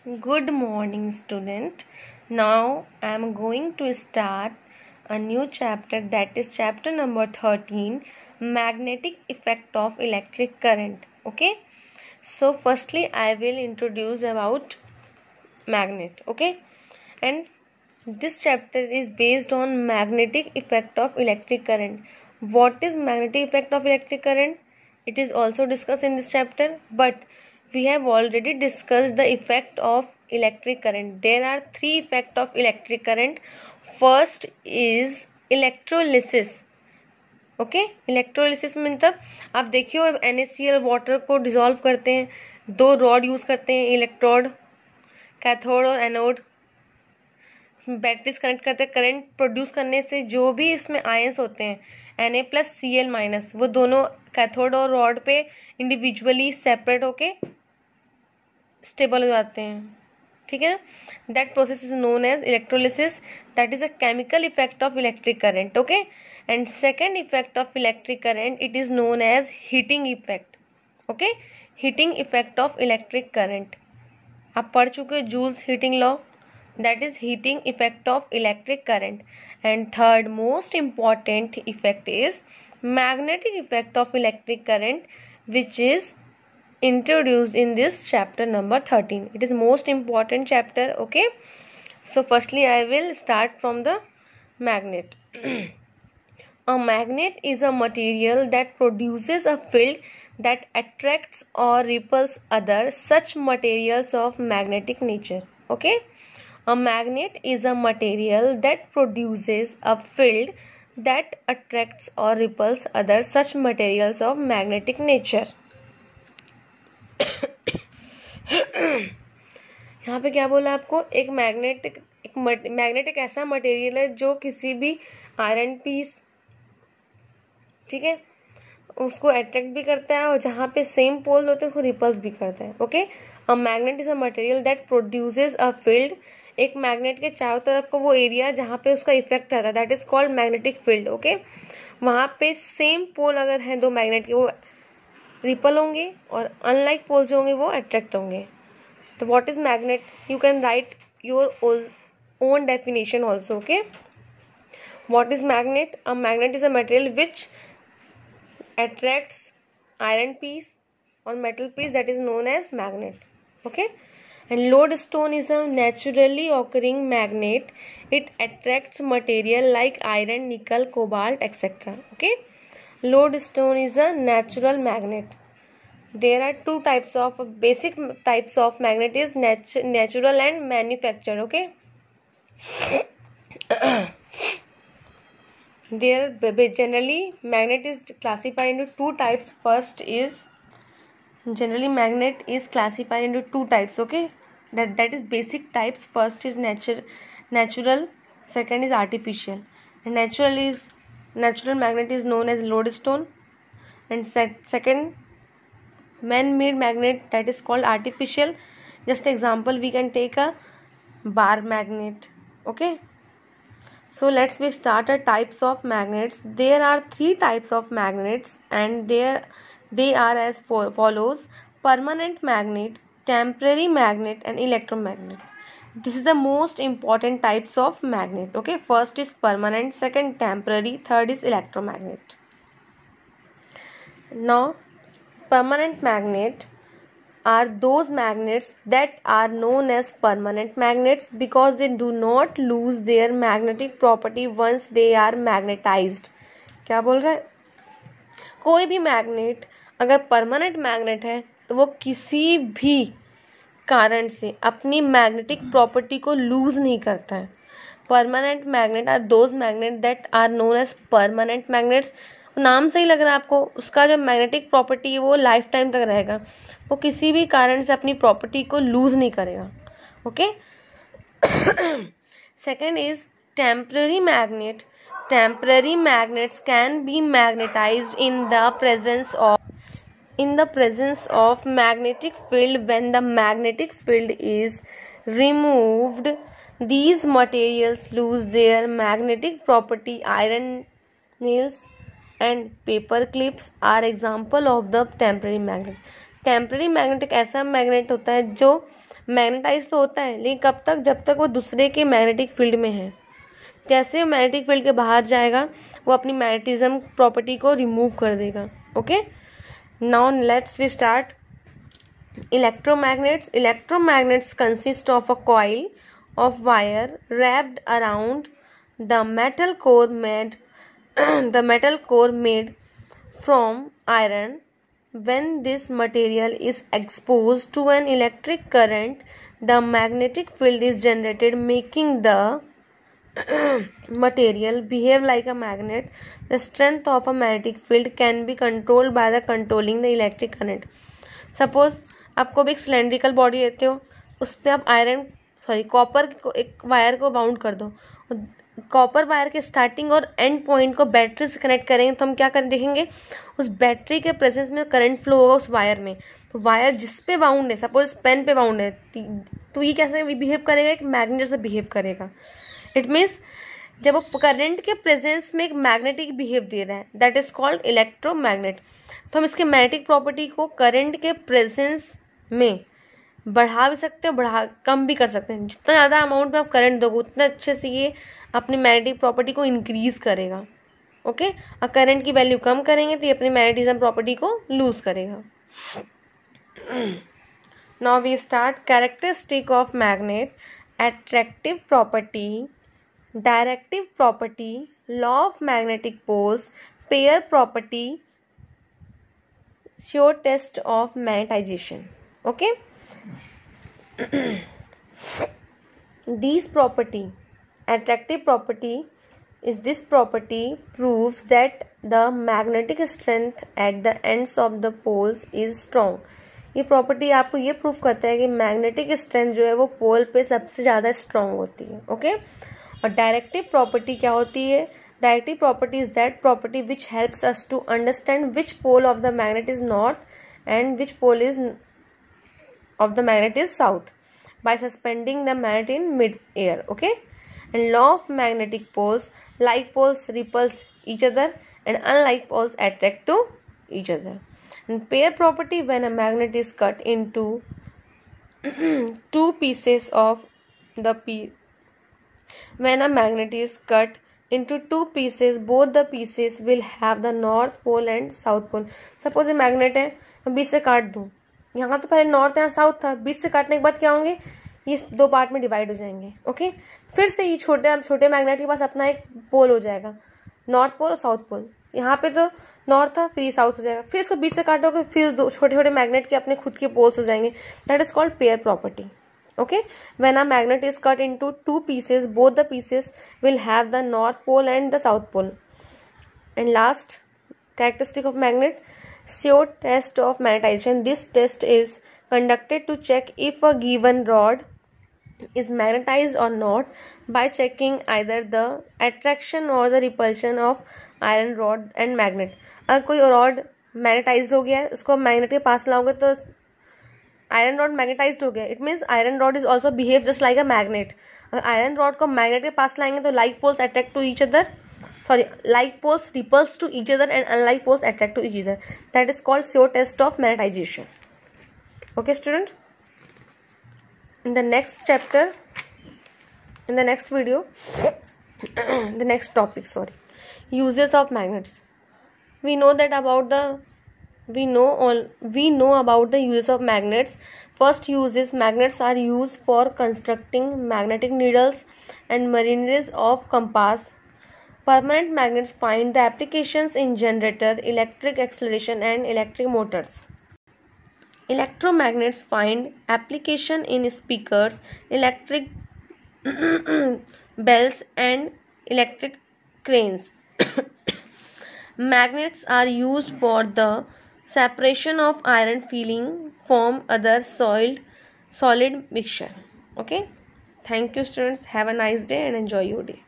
Good morning, student. Now I am going to start a new chapter, that is chapter number 13, magnetic effect of electric current. Okay, so firstly I will introduce about magnet. Okay, and this chapter is based on magnetic effect of electric current. What is magnetic effect of electric current? It is also discussed in this chapter, but we have already discussed the effect of electric current. There are three effects of electric current. First is electrolysis. Okay, electrolysis में मतलब आप देखिए NaCl water को dissolve करते हैं, दो rod use करते हैं, इलेक्ट्रोड, कैथोड और एनोड, बैटरीज कनेक्ट करते हैं। करंट प्रोड्यूस करने से जो भी इसमें आयंस होते हैं Na+Cl-, वो दोनों कैथोड और रॉड पे इंडिविजुअली सेपरेट होके स्टेबल हो जाते हैं। ठीक है, that process is known as electrolysis, that is a chemical effect of electric current. Okay, and second effect of electric current, it is known as heating effect. Okay, heating effect of electric current आप पढ़ चुके हो, Joule's heating law, that is heating effect of electric current. And third most important effect is magnetic effect of electric current, which is introduced in this chapter number 13. It is most important chapter. Okay, so firstly I will start from the magnet. A magnet is a material that produces a field that attracts or repels other such materials of magnetic nature. Okay, a magnet is a material that produces a field that attracts or repels other such materials of magnetic nature. यहाँ पे क्या बोला आपको, एक magnet एक ऐसा material है जो किसी भी आयरन पीस, ठीक है, उसको अट्रैक्ट भी करता है और जहाँ पे सेम पोल होते हैं उसको रिपल्स भी करता है। Okay, a magnet is a material that produces a field, एक मैग्नेट के चारों तरफ का वो एरिया जहाँ पे उसका इफेक्ट रहता है, that is called magnetic field. Okay, वहाँ पे सेम पोल अगर हैं दो मैग्नेट के, वो रिपल होंगे और अनलाइक पोल जो होंगे वो अट्रैक्ट होंगे। तो what is magnet, you can write your own definition also. Okay, what is magnet, a magnet is a material which attracts iron piece or metal piece, that is known as magnet. Okay, and lodestone is a naturally occurring magnet. It attracts material like iron, nickel, cobalt, etc. Okay, lodestone is a natural magnet. There are two types of basic types of magnet is natural and manufactured. Okay, there generally magnet is classified into two types. First is generally magnet is classified into two types. Okay, that is basic types. First is natural, second is artificial. And natural magnet is known as lodestone, and second man-made magnet, that is called artificial. Just example, we can take a bar magnet. Okay, so let's we start a types of magnets. There are three types of magnets, and they are as follows: permanent magnet, temporary magnet, and electromagnet. This is the most important types of magnet. Okay, first is permanent, second temporary, third is electromagnet. Now, permanent magnet are those magnets that are known as permanent magnets because they do not lose their magnetic property once they are magnetized. क्या बोल रहा है, कोई भी magnet अगर permanent magnet है तो वो किसी भी कारण से अपनी मैग्नेटिक प्रॉपर्टी को लूज नहीं करता है। Permanent magnet are those magnet that are known as permanent magnets. नाम से ही लग रहा है आपको, उसका जो मैग्नेटिक प्रॉपर्टी है वो लाइफ टाइम तक रहेगा, वो किसी भी कारण से अपनी प्रॉपर्टी को लूज नहीं करेगा। Okay, second is temporary magnet. Temporary magnets can be magnetised in the presence of magnetic field. When the magnetic field is removed, these materials lose their magnetic property. Iron nails and paper clips are example of the temporary magnet. Temporary magnet एक ऐसा magnet होता है जो magnetise तो होता है, लेकिन कब तक? जब तक वो दूसरे के मैग्नेटिक फील्ड में है। जैसे वो मैग्नेटिक फील्ड के बाहर जाएगा वो अपनी मैग्नेटिज्म प्रॉपर्टी को रिमूव कर देगा। Okay, now let's we start electromagnets. Electromagnets consist of a coil of wire wrapped around the metal core made the metal core made from iron. When this material is exposed to an electric current, the magnetic field is generated, making the material behave like a magnet. The strength of a magnetic field can be controlled by the controlling the electric current. Suppose आपको भी एक cylindrical body लेते हो, उस पर आप copper को एक वायर को बाउंड कर दो, कॉपर वायर के स्टार्टिंग और एंड पॉइंट को बैटरी से कनेक्ट करेंगे तो हम क्या कर देखेंगे, उस बैटरी के प्रेजेंस में करंट फ्लो होगा उस वायर में। तो वायर जिस पे बाउंड है, सपोज पेन पे बाउंड है, तो ये कैसे बिहेव करेगा? एक मैग्नेट जैसे बिहेव करेगा। इट मीन्स जब वो करंट के प्रेजेंस में एक मैग्नेटिक बिहेव दे रहा है, दैट इज कॉल्ड इलेक्ट्रोमैग्नेट। तो हम इसके मैग्नेटिक प्रॉपर्टी को करंट के प्रेजेंस में बढ़ा भी सकते हैं, कम भी कर सकते हैं। जितना ज़्यादा अमाउंट में आप करंट दोगे उतना अच्छे से ये अपनी मैग्नेटिक प्रॉपर्टी को इंक्रीज करेगा। ओके, और करंट की वैल्यू कम करेंगे तो ये अपनी मैग्नेटिज्म प्रॉपर्टी को लूज करेगा। Now we start characteristic of magnet, attractive property, directive property, law of magnetic poles, pair property, sure test of magnetization. Okay, these property, attractive property is this property proves that the magnetic strength at the ends of the poles is strong. ये property आपको ये proof करता है कि magnetic strength जो है वो पोल पे सबसे ज़्यादा स्ट्रांग होती है। ओके, और डायरेक्टिव प्रॉपर्टी क्या होती है? Directive property is that property which helps us to understand which pole of the magnet is north and which pole is of the magnet is south by suspending the magnet in mid air. Okay, and law of magnetic poles, like poles repulse each other and unlike poles attract to each other. And pair property, when a magnet is cut into two pieces of the when a magnet is cut into two pieces, both the pieces will have the north pole and south pole. Suppose ये magnet है, मैं बीच से काट दूँ, यहाँ तो पहले north यहाँ साउथ था, बीच से काटने के बाद क्या होंगे, ये दो पार्ट में डिवाइड हो जाएंगे। ओके, फिर से ये छोटे मैग्नेट के पास अपना एक पोल हो जाएगा, नॉर्थ पोल और साउथ पोल। यहाँ पे तो नॉर्थ था, फिर ये साउथ हो जाएगा, फिर इसको बीच से काटोगे, फिर दो छोटे छोटे मैग्नेट के अपने खुद के पोल्स हो जाएंगे। That is called pair property. Okay, when a magnet is cut into two pieces, both the pieces will have the north pole and the south pole. And last characteristic of magnet, sure test of magnetization. This test is conducted to check if a given rod is magnetized or not by checking either the attraction or the repulsion of iron rod and magnet. अगर कोई rod magnetized हो गया है, उसको magnet के पास लाओगे तो iron rod magnetized हो गया, it means iron rod is also behave just like a magnet. अगर आयरन रॉड को मैग्नेट के पास लाएंगे तो like poles attract to each other, like poles repulse to each other and unlike poles attract to each other. That is called sure test of magnetization. Okay student, in the next chapter, in the next video, the next topic, uses of magnets. We know about the uses of magnets. First use is magnets are used for constructing magnetic needles and marines of compass. Permanent magnets find the applications in generator, electric acceleration and electric motors. Electromagnets find application in speakers, electric bells and electric cranes. Magnets are used for the separation of iron filling from other solid mixture. Okay, thank you students, have a nice day and enjoy your day.